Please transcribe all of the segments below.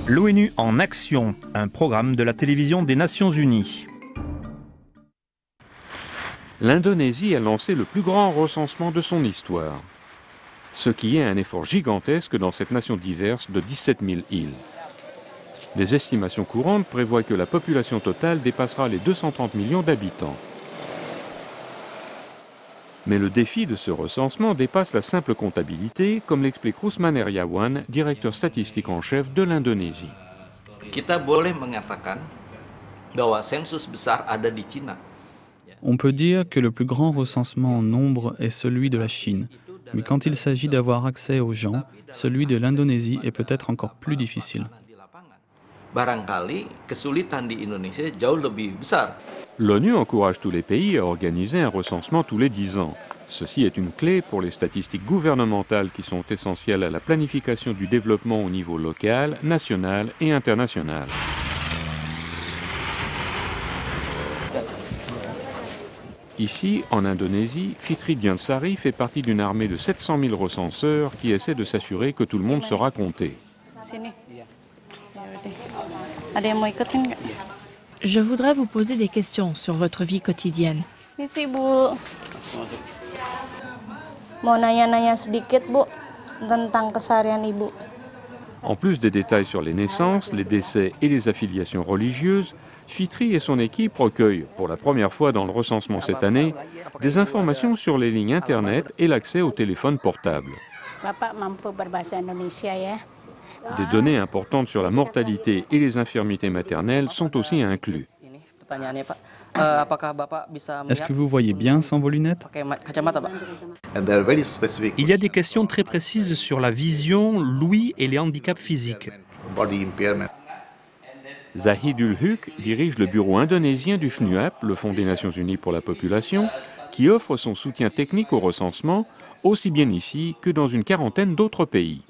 L'ONU en action, un programme de la télévision des Nations Unies. L'Indonésie a lancé le plus grand recensement de son histoire, ce qui est un effort gigantesque dans cette nation diverse de 17 000 îles. Les estimations courantes prévoient que la population totale dépassera les 230 millions d'habitants. Mais le défi de ce recensement dépasse la simple comptabilité, comme l'explique Rusman Heriawan, directeur statistique en chef de l'Indonésie. Kita boleh mengatakan bahwa sensus besar ada di Cina. On peut dire que le plus grand recensement en nombre est celui de la Chine. Mais quand il s'agit d'avoir accès aux gens, celui de l'Indonésie est peut-être encore plus difficile. Barangkali kesulitan di Indonesia jauh lebih besar. L'ONU encourage tous les pays à organiser un recensement tous les 10 ans. Ceci est une clé pour les statistiques gouvernementales qui sont essentielles à la planification du développement au niveau local, national et international. Ici, en Indonésie, Fitri Diansari fait partie d'une armée de 700 000 recenseurs qui essaie de s'assurer que tout le monde sera compté. Je voudrais vous poser des questions sur votre vie quotidienne. En plus des détails sur les naissances, les décès et les affiliations religieuses, Fitri et son équipe recueillent, pour la première fois dans le recensement cette année, des informations sur les lignes Internet et l'accès au téléphone portable. Des données importantes sur la mortalité et les infirmités maternelles sont aussi incluses. Est-ce que vous voyez bien sans vos lunettes? Il y a des questions très précises sur la vision, l'ouïe et les handicaps physiques. Zahidul Huq dirige le bureau indonésien du FNUAP, le Fonds des Nations Unies pour la population, qui offre son soutien technique au recensement, aussi bien ici que dans une quarantaine d'autres pays.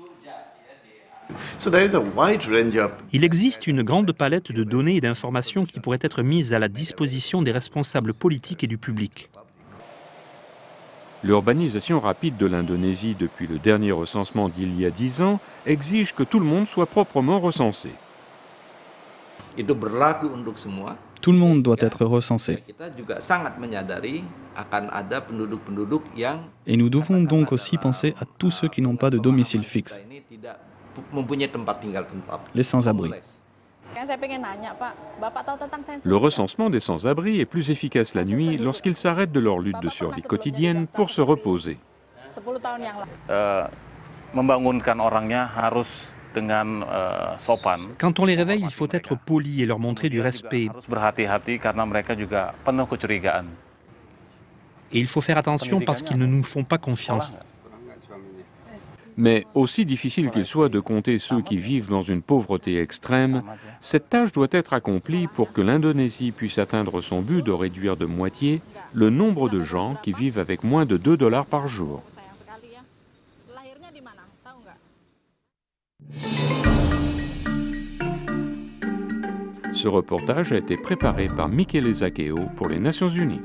Il existe une grande palette de données et d'informations qui pourraient être mises à la disposition des responsables politiques et du public. L'urbanisation rapide de l'Indonésie depuis le dernier recensement d'il y a 10 ans exige que tout le monde soit proprement recensé. Tout le monde doit être recensé. Et nous devons donc aussi penser à tous ceux qui n'ont pas de domicile fixe, les sans-abri. Le recensement des sans-abri est plus efficace la nuit lorsqu'ils s'arrêtent de leur lutte de survie quotidienne pour se reposer. Quand on les réveille, il faut être poli et leur montrer du respect. Et il faut faire attention parce qu'ils ne nous font pas confiance. Mais aussi difficile qu'il soit de compter ceux qui vivent dans une pauvreté extrême, cette tâche doit être accomplie pour que l'Indonésie puisse atteindre son but de réduire de moitié le nombre de gens qui vivent avec moins de $2 par jour. Ce reportage a été préparé par Michele Zaccheo pour les Nations Unies.